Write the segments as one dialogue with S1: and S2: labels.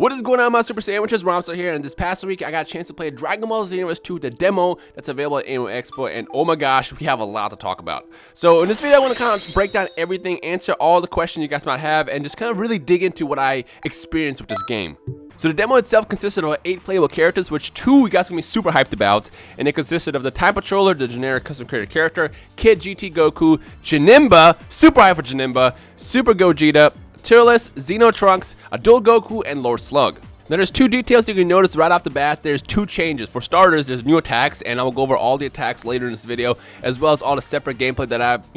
S1: What is going on, my Super Sandwiches? Rhymestyle here, and this past week I got a chance to play Dragon Ball Xenoverse 2, the demo that's available at Annual Expo, and oh my gosh, we have a lot to talk about. So in this video I want to kind of break down everything, answer all the questions you guys might have, and just kind of really dig into what I experienced with this game. So the demo itself consisted of 8 playable characters, which 2 you guys can be super hyped about, and it consisted of the Time Patroller, the generic custom created character, Kid GT Goku, Janemba, super hype for Janemba, Super Gogeta, Turles, Xeno Trunks, Adult Goku, and Lord Slug. Now there's 2 details you can notice right off the bat. There's 2 changes. For starters, there's new attacks, and I will go over all the attacks later in this video, as well as all the separate gameplay that I've,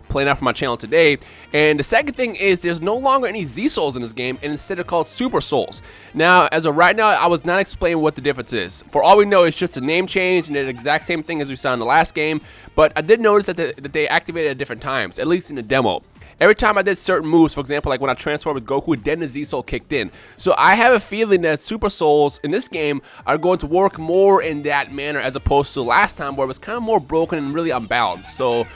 S1: playing out for my channel today. And the second thing is there's no longer any Z Souls in this game, and instead they're called Super Souls. Now, as of right now, I was not explaining what the difference is. For all we know, it's just a name change, and they're the exact same thing as we saw in the last game, but I did notice that they activated at different times, at least in the demo. Every time I did certain moves, for example, like when I transformed with Goku, then the Z-Soul kicked in. So I have a feeling that Super Souls in this game are going to work more in that manner as opposed to last time where it was kind of more broken and really unbalanced. So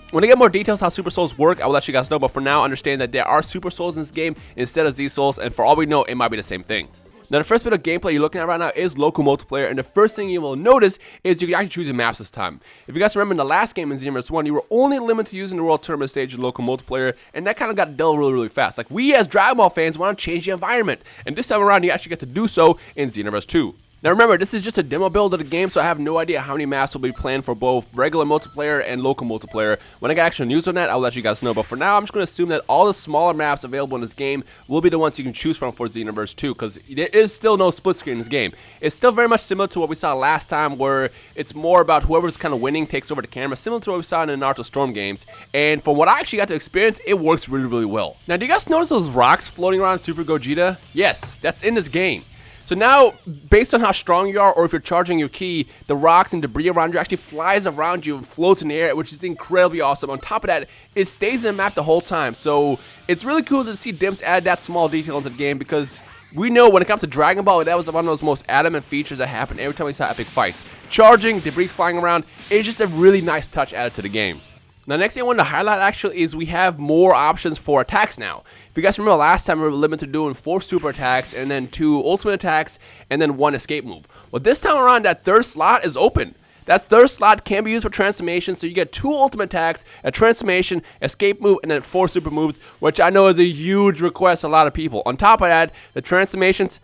S1: when I get more details how Super Souls work, I will let you guys know. But for now, understand that there are Super Souls in this game instead of Z-Souls, and for all we know, it might be the same thing. Now, the first bit of gameplay you're looking at right now is local multiplayer, and the first thing you will notice is you can actually choose your maps this time. If you guys remember in the last game in Xenoverse 1, you were only limited to using the World Tournament stage in local multiplayer, and that kind of got dull really fast. Like, we as Dragon Ball fans want to change the environment, and this time around you actually get to do so in Xenoverse 2. Now remember, this is just a demo build of the game, so I have no idea how many maps will be planned for both regular multiplayer and local multiplayer. When I get actual news on that, I'll let you guys know. But for now, I'm just going to assume that all the smaller maps available in this game will be the ones you can choose from for Xenoverse 2, because there is still no split screen in this game. It's still very much similar to what we saw last time, where it's more about whoever's kind of winning takes over the camera, similar to what we saw in the Naruto Storm games. And from what I actually got to experience, it works really well. Now, do you guys notice those rocks floating around Super Gogeta? Yes, that's in this game. So now, based on how strong you are, or if you're charging your ki, the rocks and debris around you actually flies around you and floats in the air, which is incredibly awesome. On top of that, it stays in the map the whole time. So it's really cool to see Dimps add that small detail into the game, because we know when it comes to Dragon Ball, that was one of those most adamant features that happened every time we saw epic fights. Charging, debris flying around, it's just a really nice touch added to the game. Now, next thing I wanted to highlight actually is we have more options for attacks now. If you guys remember last time, we were limited to doing 4 super attacks and then 2 ultimate attacks and then 1 escape move. Well, this time around, that 3rd slot is open. That 3rd slot can be used for transformation, so you get 2 ultimate attacks, a transformation, escape move, and then 4 super moves, which I know is a huge request to a lot of people. On top of that, the transformations,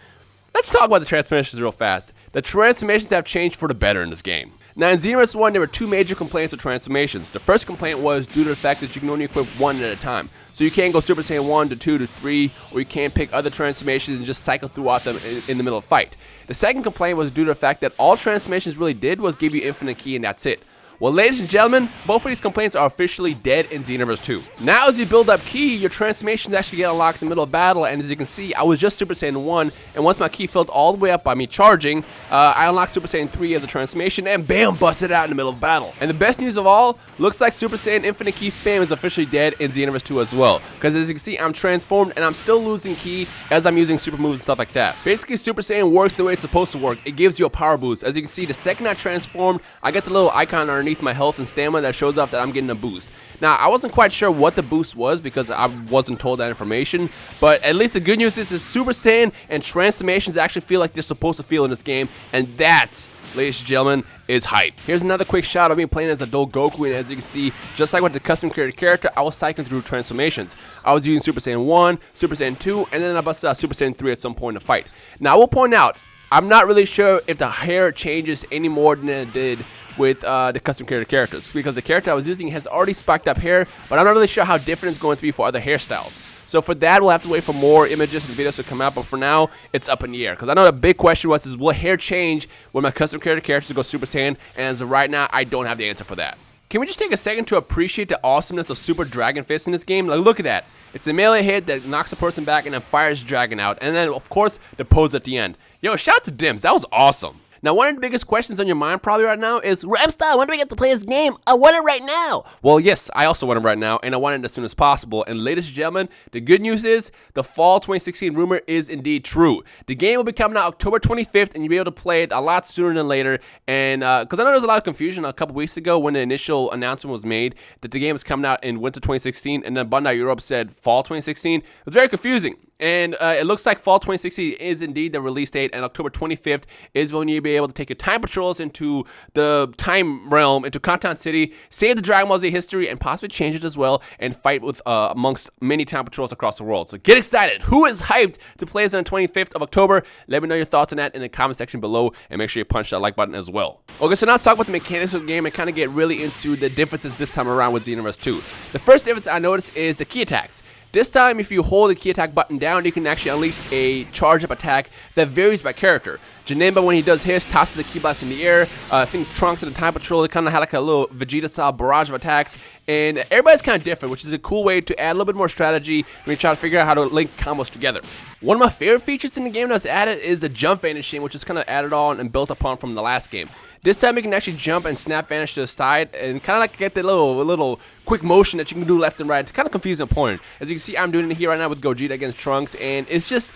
S1: let's talk about the transformations real fast. The transformations have changed for the better in this game. Now, in Xenoverse 1, there were 2 major complaints with transformations. The first complaint was due to the fact that you can only equip 1 at a time. So you can't go Super Saiyan 1 to 2 to 3, or you can't pick other transformations and just cycle throughout them in the middle of the fight. The second complaint was due to the fact that all transformations really did was give you infinite ki, and that's it. Well, ladies and gentlemen, both of these complaints are officially dead in Xenoverse 2. Now, as you build up ki, your transformations actually get unlocked in the middle of battle, and as you can see, I was just Super Saiyan 1, and once my ki filled all the way up by me charging, I unlocked Super Saiyan 3 as a transformation, and bam, busted it out in the middle of battle. And the best news of all, looks like Super Saiyan Infinite Ki spam is officially dead in Xenoverse 2 as well, because as you can see, I'm transformed, and I'm still losing ki as I'm using super moves and stuff like that. Basically, Super Saiyan works the way it's supposed to work. It gives you a power boost. As you can see, the second I transformed, I get the little icon underneath my health and stamina that shows off that I'm getting a boost. Now, I wasn't quite sure what the boost was because I wasn't told that information, but at least the good news is that Super Saiyan and transformations actually feel like they're supposed to feel in this game, and that, ladies and gentlemen, is hype. Here's another quick shot of me playing as Adult Goku, and as you can see, just like with the custom created character, I was cycling through transformations. I was using Super Saiyan 1, Super Saiyan 2, and then I busted out Super Saiyan 3 at some point in the fight. Now, I will point out, I'm not really sure if the hair changes any more than it did with the custom created characters, because the character I was using has already spiked up hair, but I'm not really sure how different it's going to be for other hairstyles. So for that, we'll have to wait for more images and videos to come out, but for now, it's up in the air. Because I know the big question was, will hair change when my custom created characters go Super Saiyan? And as of right now, I don't have the answer for that. Can we just take a second to appreciate the awesomeness of Super Dragon Fist in this game? Like, look at that. It's a melee hit that knocks a person back and then fires Dragon out. And then, of course, the pose at the end. Yo, shout out to Dims. That was awesome. Now, one of the biggest questions on your mind probably right now is, Rhymestyle, when do we get to play this game? I want it right now. Well, yes, I also want it right now, and I want it as soon as possible. And ladies and gentlemen, the good news is the fall 2016 rumor is indeed true. The game will be coming out October 25th, and you'll be able to play it a lot sooner than later. And because I know there was a lot of confusion a couple weeks ago when the initial announcement was made that the game is coming out in winter 2016, and then Bandai Europe said fall 2016. It was very confusing. And it looks like fall 2016 is indeed the release date, and October 25th is when you'll be able to take your time patrols into the time realm, into Conton City, save the Dragon Ball Z history, and possibly change it as well, and fight with amongst many time patrols across the world. So get excited. Who is hyped to play this on the 25th of October? Let me know your thoughts on that in the comment section below, and make sure you punch that like button as well. Okay, so now let's talk about the mechanics of the game and kind of get really into the differences this time around with Xenoverse 2. The first difference I noticed is the key attacks. This time, if you hold the key attack button down, you can actually unleash a charge-up attack that varies by character. Janemba, when he does his, tosses a key blast in the air. I think Trunks and the Time Patrol, they kind of had like a little Vegeta-style barrage of attacks. And everybody's kind of different, which is a cool way to add a little bit more strategy when you try to figure out how to link combos together. One of my favorite features in the game that's added is the jump vanishing, which is kind of added on and built upon from the last game. This time you can actually jump and snap vanish to the side and kind of like get the little quick motion that you can do left and right to kind of confuse an opponent. As you can see, I'm doing it here right now with Gogeta against Trunks, and it's just,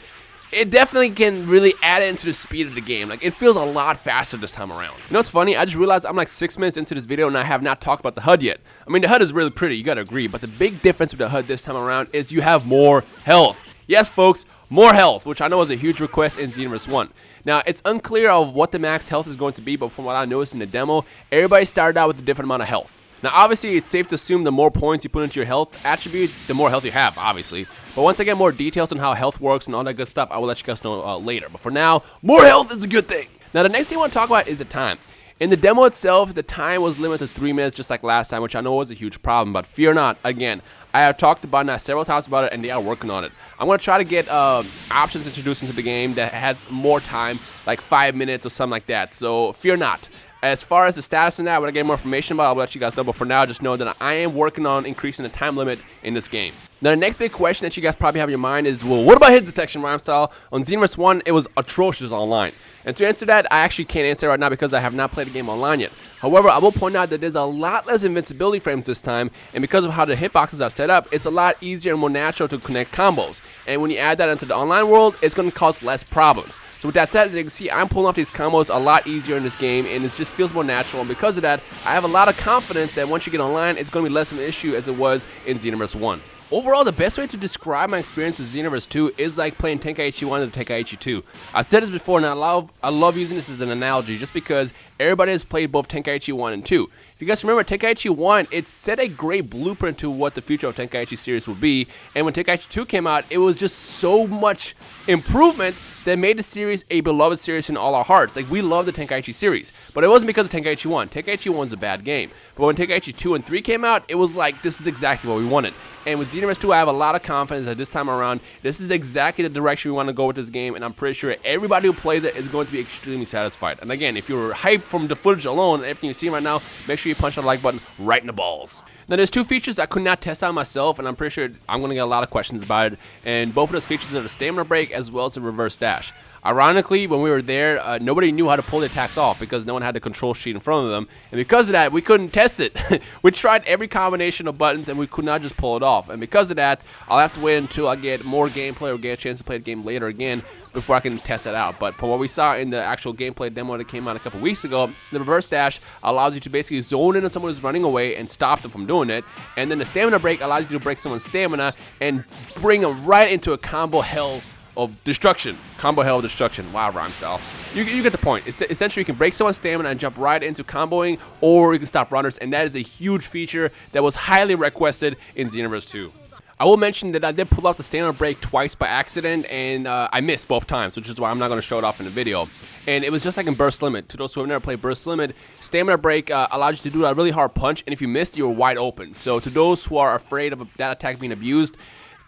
S1: it definitely can really add into the speed of the game. Like, it feels a lot faster this time around. You know what's funny? I just realized I'm like 6 minutes into this video and I have not talked about the HUD yet. I mean, the HUD is really pretty, you gotta agree, but the big difference with the HUD this time around is you have more health. Yes, folks, more health, which I know is a huge request in Xenoverse 1. Now, it's unclear of what the max health is going to be, but from what I noticed in the demo, everybody started out with a different amount of health. Now, obviously, it's safe to assume the more points you put into your health attribute, the more health you have, obviously. But once I get more details on how health works and all that good stuff, I will let you guys know later. But for now, more health is a good thing. Now, the next thing I want to talk about is the time. In the demo itself, the time was limited to 3 minutes, just like last time, which I know was a huge problem. But fear not, again, I have talked to Bandai several times about it, and they are working on it. I'm going to try to get options introduced into the game that has more time, like 5 minutes or something like that. So fear not. As far as the status in that, when I get more information about it, I'll let you guys know. But for now, just know that I am working on increasing the time limit in this game. Now, the next big question that you guys probably have in your mind is, well, what about hit detection, Rhymestyle? On Xenoverse 1, it was atrocious online. And to answer that, I actually can't answer right now because I have not played the game online yet. However, I will point out that there's a lot less invincibility frames this time, and because of how the hitboxes are set up, it's a lot easier and more natural to connect combos. And when you add that into the online world, it's going to cause less problems. So with that said, as you can see, I'm pulling off these combos a lot easier in this game, and it just feels more natural. And because of that, I have a lot of confidence that once you get online, it's going to be less of an issue as it was in Xenoverse 1. Overall, the best way to describe my experience with Xenoverse 2 is like playing Tenkaichi 1 to Tenkaichi 2. I've said this before, and I love using this as an analogy just because everybody has played both Tenkaichi 1 and 2. If you guys remember, Tenkaichi 1, it set a great blueprint to what the future of Tenkaichi series would be, and when Tenkaichi 2 came out, it was just so much improvement that made the series a beloved series in all our hearts. Like, we love the Tenkaichi series, but it wasn't because of Tenkaichi 1. Tenkaichi 1's a bad game, but when Tenkaichi 2 and 3 came out, it was like, this is exactly what we wanted. And with Xenoverse 2, I have a lot of confidence that this time around, this is exactly the direction we want to go with this game, and I'm pretty sure everybody who plays it is going to be extremely satisfied. And again, if you're hyped from the footage alone and everything you see right now, make sure you punch that like button right in the balls. Now, there's two features I could not test out myself, and I'm pretty sure I'm going to get a lot of questions about it. And both of those features are the stamina break as well as the reverse dash. Ironically, when we were there, nobody knew how to pull the attacks off because no one had the control sheet in front of them. And because of that, we couldn't test it. We tried every combination of buttons and we could not just pull it off. And because of that, I'll have to wait until I get more gameplay or get a chance to play the game later again before I can test it out. But from what we saw in the actual gameplay demo that came out a couple weeks ago, the reverse dash allows you to basically zone in on someone who's running away and stop them from doing it. And then the stamina break allows you to break someone's stamina and bring them right into a combo hell of destruction. Combo hell of destruction. Wow, Rhymestyle. You get the point. It's essentially, you can break someone's stamina and jump right into comboing, or you can stop runners, and that is a huge feature that was highly requested in Xenoverse 2. I will mention that I did pull out the stamina break twice by accident, and I missed both times, which is why I'm not going to show it off in the video. And it was just like in Burst Limit. To those who have never played Burst Limit, stamina break allows you to do a really hard punch, and if you missed, you're wide open. So to those who are afraid of that attack being abused,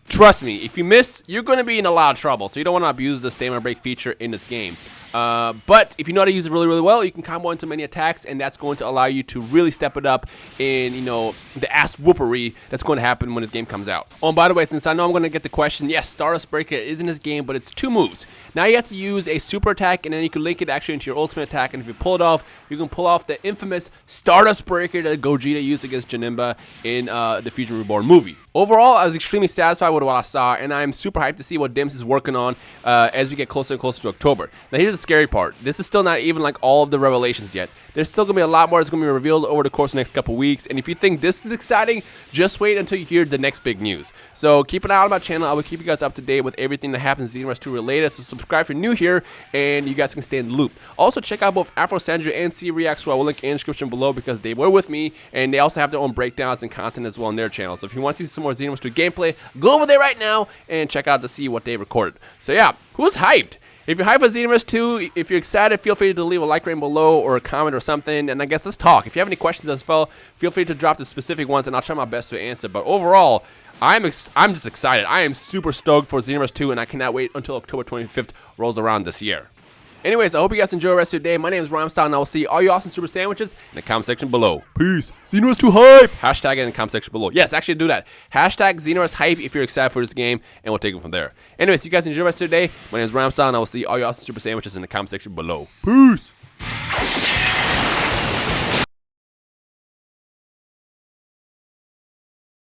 S1: trust me, if you miss, you're going to be in a lot of trouble. So you don't want to abuse the stamina break feature in this game. But if you know how to use it really, really well, you can combo into many attacks, and that's going to allow you to really step it up in, you know, the ass whoopery that's going to happen when this game comes out. Oh, and by the way, since I know I'm going to get the question, yes, Stardust Breaker is in this game, but it's 2 moves. Now you have to use a super attack, and then you can link it actually into your ultimate attack, and if you pull it off, you can pull off the infamous Stardust Breaker that Gogeta used against Janemba in the Fusion Reborn movie. Overall, I was extremely satisfied with what I saw, and I'm super hyped to see what Dims is working on as we get closer and closer to October. Now, here's a scary part. This is still not even like all of the revelations yet. There's still gonna be a lot more that's gonna be revealed over the course of the next couple weeks. And if you think this is exciting, just wait until you hear the next big news. So keep an eye on my channel. I will keep you guys up to date with everything that happens in Xenoverse 2 related. So subscribe if you're new here, and you guys can stay in the loop. Also check out both Afro Sandra and C Reacts, who I will link in the description below because they were with me, and they also have their own breakdowns and content as well on their channel. So if you want to see some more Xenoverse 2 gameplay, go over there right now and check out to see what they recorded. So yeah, who's hyped? If you're hyped for Xenoverse 2, if you're excited, feel free to leave a like rating below or a comment or something. And I guess let's talk. If you have any questions as well, feel free to drop the specific ones, and I'll try my best to answer. But overall, I'm just excited. I am super stoked for Xenoverse 2, and I cannot wait until October 25th rolls around this year. Anyways, I hope you guys enjoy the rest of your day. My name is Rhymestyle, and I will see all you awesome super sandwiches in the comment section below. Peace. Xenoverse 2 hype. Hashtag it in the comment section below. Yes, actually do that. Hashtag Xenoverse hype if you're excited for this game, and we'll take it from there. Anyways, you guys enjoy the rest of your day. My name is Rhymestyle, and I will see all you awesome super sandwiches in the comment section below. Peace.